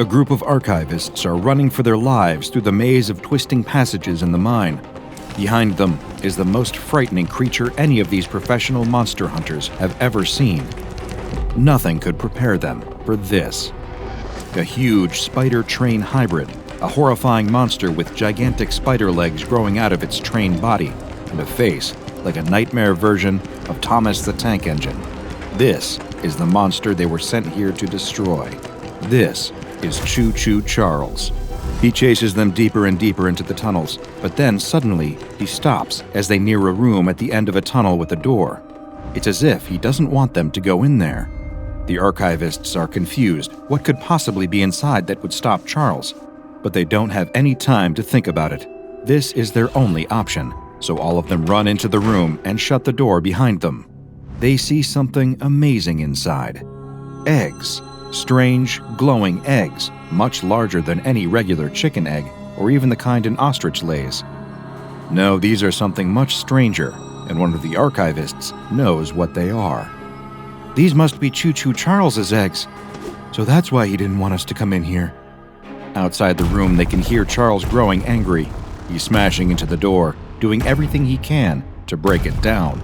A group of archivists are running for their lives through the maze of twisting passages in the mine. Behind them is the most frightening creature any of these professional monster hunters have ever seen. Nothing could prepare them for this. A huge spider train hybrid, a horrifying monster with gigantic spider legs growing out of its train body, and a face like a nightmare version of Thomas the Tank Engine. This is the monster they were sent here to destroy. This is Choo Choo Charles. He chases them deeper and deeper into the tunnels, but then suddenly he stops as they near a room at the end of a tunnel with a door. It's as if he doesn't want them to go in there. The archivists are confused. What could possibly be inside that would stop Charles? But they don't have any time to think about it. This is their only option, so all of them run into the room and shut the door behind them. They see something amazing inside. Eggs. Strange, glowing eggs, much larger than any regular chicken egg or even the kind an ostrich lays. No, these are something much stranger, and one of the archivists knows what they are. These must be Choo Choo Charles's eggs, so that's why he didn't want us to come in here. Outside the room, they can hear Charles growing angry. He's smashing into the door, doing everything he can to break it down.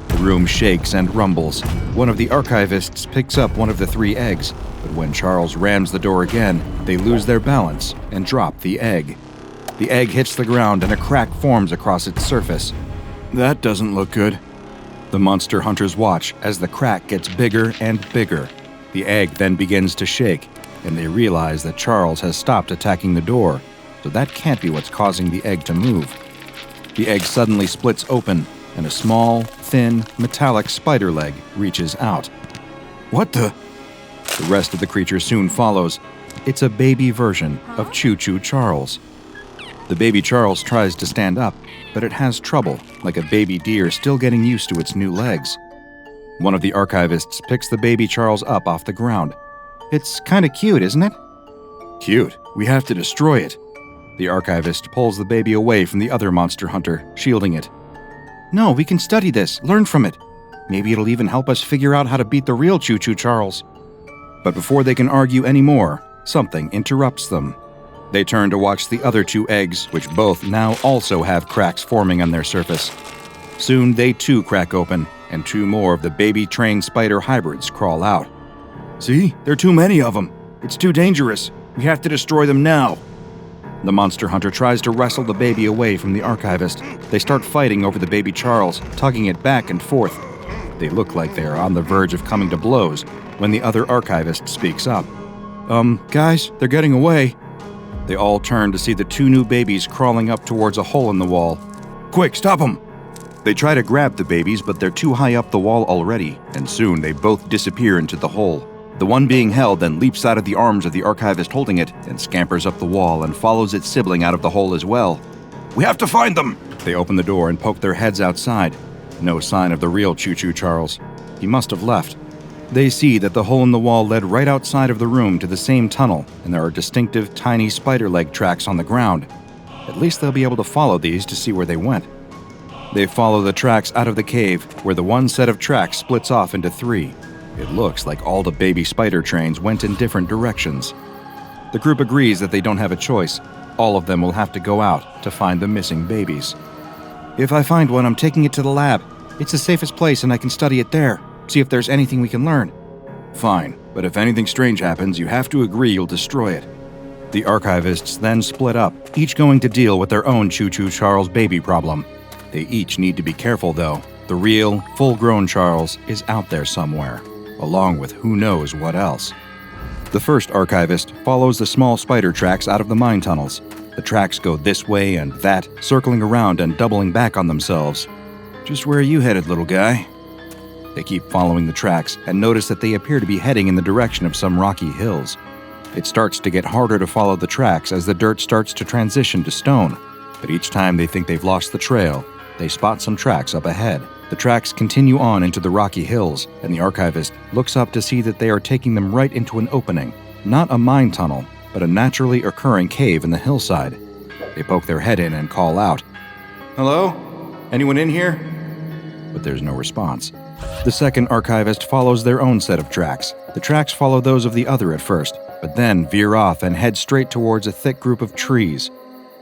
The room shakes and rumbles. One of the archivists picks up one of the 3 eggs, but when Charles rams the door again, they lose their balance and drop the egg. The egg hits the ground and a crack forms across its surface. That doesn't look good. The monster hunters watch as the crack gets bigger and bigger. The egg then begins to shake, and they realize that Charles has stopped attacking the door, so that can't be what's causing the egg to move. The egg suddenly splits open, and a small, thin, metallic spider leg reaches out. What the? The rest of the creature soon follows. It's a baby version of Choo Choo Charles. The baby Charles tries to stand up, but it has trouble, like a baby deer still getting used to its new legs. One of the archivists picks the baby Charles up off the ground. It's kinda cute, isn't it? Cute. We have to destroy it. The archivist pulls the baby away from the other monster hunter, shielding it. No, we can study this, learn from it. Maybe it'll even help us figure out how to beat the real Choo Choo Charles. But before they can argue anymore, something interrupts them. They turn to watch the other 2 eggs, which both now also have cracks forming on their surface. Soon they too crack open, and 2 more of the baby train spider hybrids crawl out. See? There are too many of them. It's too dangerous. We have to destroy them now. The monster hunter tries to wrestle the baby away from the archivist. They start fighting over the baby Charles, tugging it back and forth. They look like they are on the verge of coming to blows when the other archivist speaks up. Guys, they're getting away. They all turn to see the 2 new babies crawling up towards a hole in the wall. Quick, stop them! They try to grab the babies, but they're too high up the wall already, and soon they both disappear into the hole. The one being held then leaps out of the arms of the archivist holding it and scampers up the wall and follows its sibling out of the hole as well. We have to find them! They open the door and poke their heads outside. No sign of the real Choo Choo Charles. He must have left. They see that the hole in the wall led right outside of the room to the same tunnel, and there are distinctive tiny spider leg tracks on the ground. At least they'll be able to follow these to see where they went. They follow the tracks out of the cave, where the one set of tracks splits off into 3. It looks like all the baby spider trains went in different directions. The group agrees that they don't have a choice. All of them will have to go out to find the missing babies. If I find one, I'm taking it to the lab. It's the safest place and I can study it there. See if there's anything we can learn. Fine, but if anything strange happens, you have to agree you'll destroy it. The archivists then split up, each going to deal with their own Choo Choo Charles baby problem. They each need to be careful though. The real, full-grown Charles is out there somewhere, along with who knows what else. The first archivist follows the small spider tracks out of the mine tunnels. The tracks go this way and that, circling around and doubling back on themselves. Just where are you headed, little guy? They keep following the tracks and notice that they appear to be heading in the direction of some rocky hills. It starts to get harder to follow the tracks as the dirt starts to transition to stone. But each time they think they've lost the trail, they spot some tracks up ahead. The tracks continue on into the rocky hills, and the archivist looks up to see that they are taking them right into an opening. Not a mine tunnel, but a naturally occurring cave in the hillside. They poke their head in and call out, "Hello? Anyone in here?" But there's no response. The second archivist follows their own set of tracks. The tracks follow those of the other at first, but then veer off and head straight towards a thick group of trees.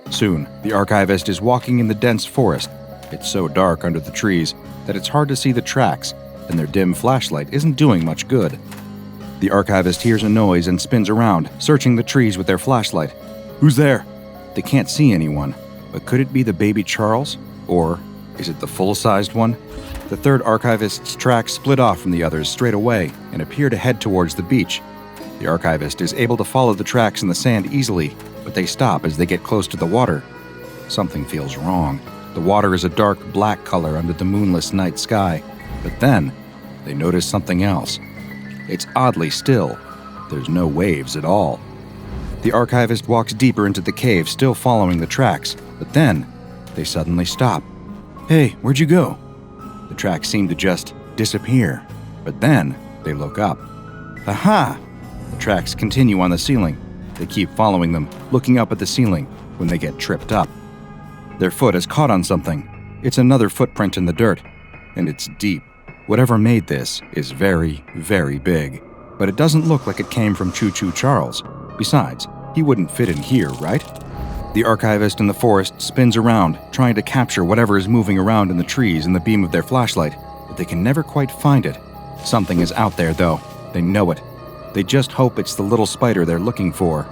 Soon, the archivist is walking in the dense forest. It's so dark under the trees that it's hard to see the tracks, and their dim flashlight isn't doing much good. The archivist hears a noise and spins around, searching the trees with their flashlight. Who's there? They can't see anyone, but could it be the baby Charles? Or is it the full-sized one? The third archivist's tracks split off from the others straight away and appear to head towards the beach. The archivist is able to follow the tracks in the sand easily, but they stop as they get close to the water. Something feels wrong. The water is a dark black color under the moonless night sky. But then, they notice something else. It's oddly still. There's no waves at all. The archivist walks deeper into the cave, still following the tracks, but then they suddenly stop. Hey, where'd you go? The tracks seem to just disappear, but then they look up. Aha! The tracks continue on the ceiling. They keep following them, looking up at the ceiling when they get tripped up. Their foot is caught on something. It's another footprint in the dirt, and it's deep. Whatever made this is very, very big, but it doesn't look like it came from Choo Choo Charles. Besides, he wouldn't fit in here, right? The archivist in the forest spins around, trying to capture whatever is moving around in the trees in the beam of their flashlight, but they can never quite find it. Something is out there, though. They know it. They just hope it's the little spider they're looking for.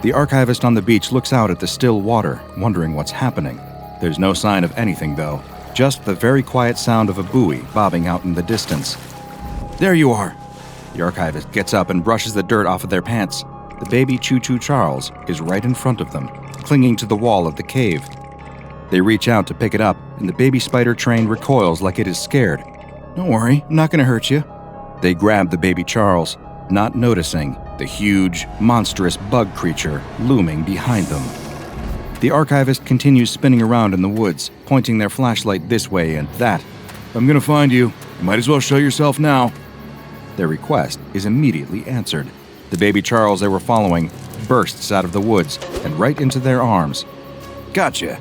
The archivist on the beach looks out at the still water, wondering what's happening. There's no sign of anything, though. Just the very quiet sound of a buoy bobbing out in the distance. There you are! The archivist gets up and brushes the dirt off of their pants. The baby Choo Choo Charles is right in front of them, clinging to the wall of the cave. They reach out to pick it up, and the baby spider train recoils like it is scared. Don't worry, I'm not going to hurt you. They grab the baby Charles, not noticing the huge, monstrous bug creature looming behind them. The archivist continues spinning around in the woods, pointing their flashlight this way and that. I'm going to find you. You might as well show yourself now. Their request is immediately answered. The baby Charles they were following bursts out of the woods and right into their arms. Gotcha!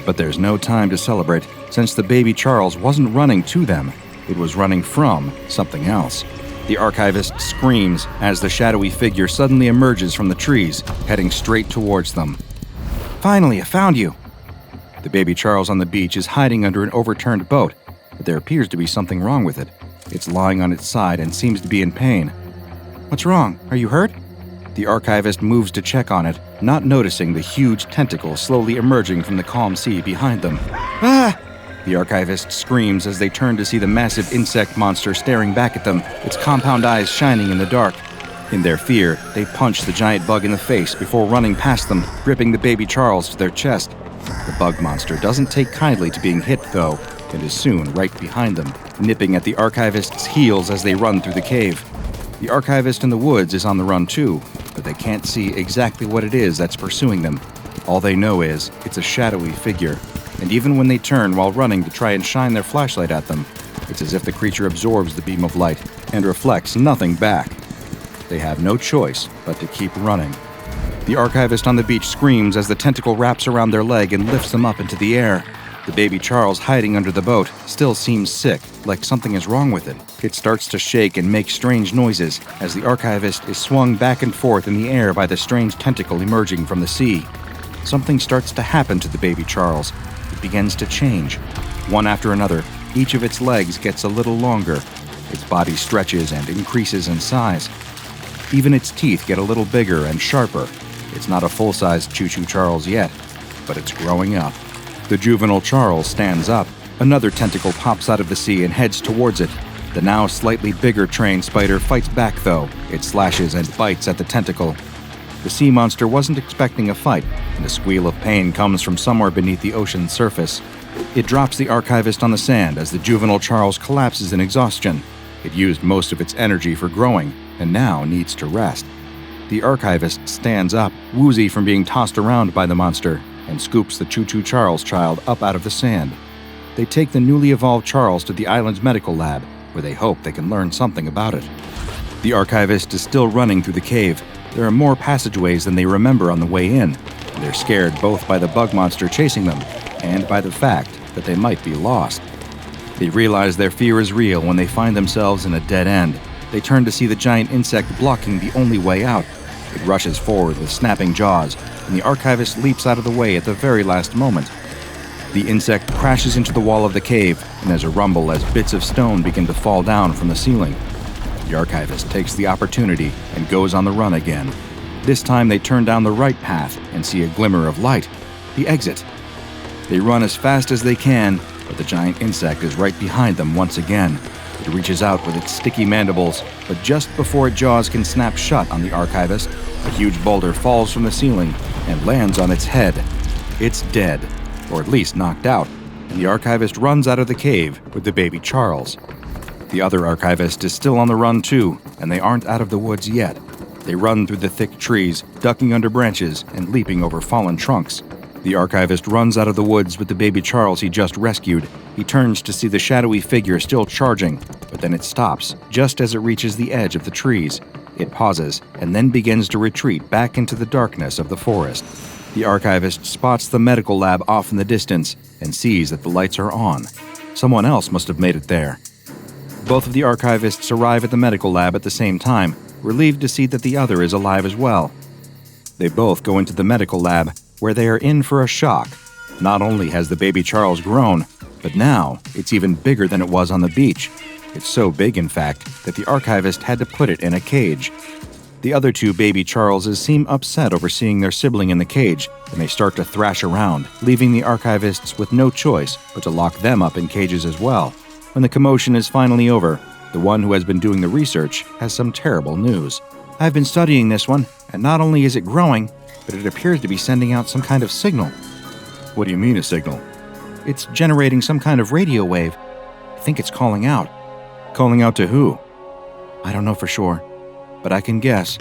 But there's no time to celebrate, since the baby Charles wasn't running to them. It was running from something else. The archivist screams as the shadowy figure suddenly emerges from the trees, heading straight towards them. Finally, I found you! The baby Charles on the beach is hiding under an overturned boat, but there appears to be something wrong with it. It's lying on its side and seems to be in pain. What's wrong? Are you hurt? The archivist moves to check on it, not noticing the huge tentacle slowly emerging from the calm sea behind them. Ah! The archivist screams as they turn to see the massive insect monster staring back at them, its compound eyes shining in the dark. In their fear, they punch the giant bug in the face before running past them, gripping the baby Charles to their chest. The bug monster doesn't take kindly to being hit, though, and is soon right behind them, nipping at the archivist's heels as they run through the cave. The archivist in the woods is on the run too, but they can't see exactly what it is that's pursuing them. All they know is it's a shadowy figure, and even when they turn while running to try and shine their flashlight at them, it's as if the creature absorbs the beam of light and reflects nothing back. They have no choice but to keep running. The archivist on the beach screams as the tentacle wraps around their leg and lifts them up into the air. The baby Charles hiding under the boat still seems sick, like something is wrong with it. It starts to shake and make strange noises as the archivist is swung back and forth in the air by the strange tentacle emerging from the sea. Something starts to happen to the baby Charles. It begins to change. One after another, each of its legs gets a little longer. Its body stretches and increases in size. Even its teeth get a little bigger and sharper. It's not a full-sized Choo Choo Charles yet, but it's growing up. The juvenile Charles stands up. Another tentacle pops out of the sea and heads towards it. The now slightly bigger trained spider fights back, though. It slashes and bites at the tentacle. The sea monster wasn't expecting a fight, and a squeal of pain comes from somewhere beneath the ocean's surface. It drops the archivist on the sand as the juvenile Charles collapses in exhaustion. It used most of its energy for growing, and now needs to rest. The archivist stands up, woozy from being tossed around by the monster, and scoops the Choo Choo Charles child up out of the sand. They take the newly evolved Charles to the island's medical lab, where they hope they can learn something about it. The archivist is still running through the cave. There are more passageways than they remember on the way in. They're scared both by the bug monster chasing them and by the fact that they might be lost. They realize their fear is real when they find themselves in a dead end. They turn to see the giant insect blocking the only way out. It rushes forward with snapping jaws, and the archivist leaps out of the way at the very last moment. The insect crashes into the wall of the cave, and there's a rumble as bits of stone begin to fall down from the ceiling. The archivist takes the opportunity and goes on the run again. This time they turn down the right path and see a glimmer of light, the exit. They run as fast as they can, but the giant insect is right behind them once again. It reaches out with its sticky mandibles, but just before its jaws can snap shut on the archivist, a huge boulder falls from the ceiling and lands on its head. It's dead, or at least knocked out, and the archivist runs out of the cave with the baby Charles. The other archivist is still on the run too, and they aren't out of the woods yet. They run through the thick trees, ducking under branches and leaping over fallen trunks. The archivist runs out of the woods with the baby Charles he just rescued. He turns to see the shadowy figure still charging, but then it stops just as it reaches the edge of the trees. It pauses and then begins to retreat back into the darkness of the forest. The archivist spots the medical lab off in the distance and sees that the lights are on. Someone else must have made it there. Both of the archivists arrive at the medical lab at the same time, relieved to see that the other is alive as well. They both go into the medical lab, where they are in for a shock. Not only has the baby Charles grown, but now it's even bigger than it was on the beach. It's so big, in fact, that the archivist had to put it in a cage. The other two baby Charleses seem upset over seeing their sibling in the cage, and they start to thrash around, leaving the archivists with no choice but to lock them up in cages as well. When the commotion is finally over, the one who has been doing the research has some terrible news. I've been studying this one, and not only is it growing, but it appears to be sending out some kind of signal. What do you mean, a signal? It's generating some kind of radio wave. I think it's calling out. Calling out to who? I don't know for sure, but I can guess.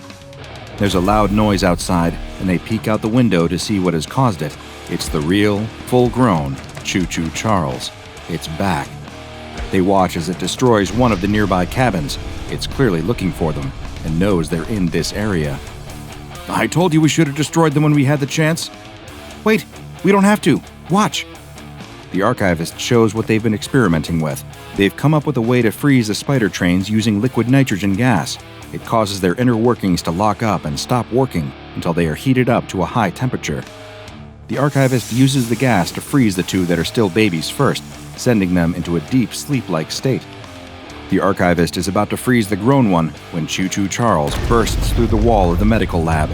There's a loud noise outside, and they peek out the window to see what has caused it. It's the real, full-grown Choo Choo Charles. It's back. They watch as it destroys one of the nearby cabins. It's clearly looking for them, and knows they're in this area. I told you we should have destroyed them when we had the chance. Wait, we don't have to. Watch. The archivist shows what they've been experimenting with. They've come up with a way to freeze the spider trains using liquid nitrogen gas. It causes their inner workings to lock up and stop working until they are heated up to a high temperature. The archivist uses the gas to freeze the two that are still babies first, sending them into a deep sleep-like state. The archivist is about to freeze the grown one when Choo Choo Charles bursts through the wall of the medical lab.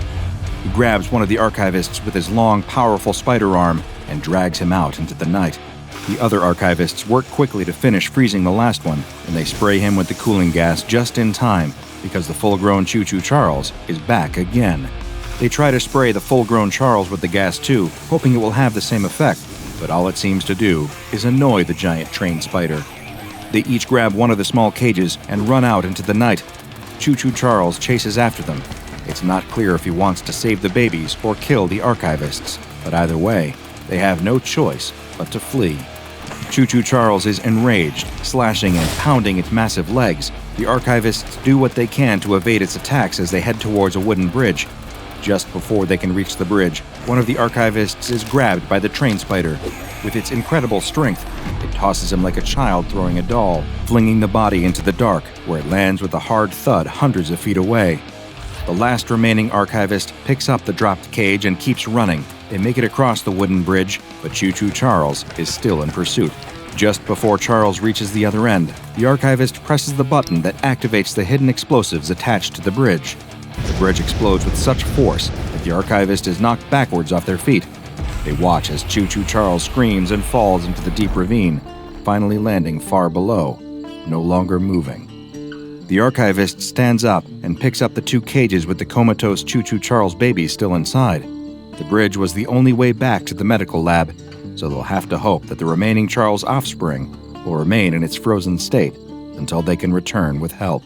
He grabs one of the archivists with his long, powerful spider arm and drags him out into the night. The other archivists work quickly to finish freezing the last one, and they spray him with the cooling gas just in time because the full-grown Choo Choo Charles is back again. They try to spray the full-grown Charles with the gas too, hoping it will have the same effect, but all it seems to do is annoy the giant train spider. They each grab one of the small cages and run out into the night. Choo Choo Charles chases after them. It's not clear if he wants to save the babies or kill the archivists, but either way, they have no choice but to flee. Choo Choo Charles is enraged, slashing and pounding its massive legs. The archivists do what they can to evade its attacks as they head towards a wooden bridge. Just before they can reach the bridge, one of the archivists is grabbed by the train spider. With its incredible strength, it tosses him like a child throwing a doll, flinging the body into the dark, where it lands with a hard thud hundreds of feet away. The last remaining archivist picks up the dropped cage and keeps running. They make it across the wooden bridge, but Choo Choo Charles is still in pursuit. Just before Charles reaches the other end, the archivist presses the button that activates the hidden explosives attached to the bridge. The bridge explodes with such force that the archivist is knocked backwards off their feet. They watch as Choo Choo Charles screams and falls into the deep ravine, finally landing far below, no longer moving. The archivist stands up and picks up the two cages with the comatose Choo Choo Charles baby still inside. The bridge was the only way back to the medical lab, so they'll have to hope that the remaining Charles offspring will remain in its frozen state until they can return with help.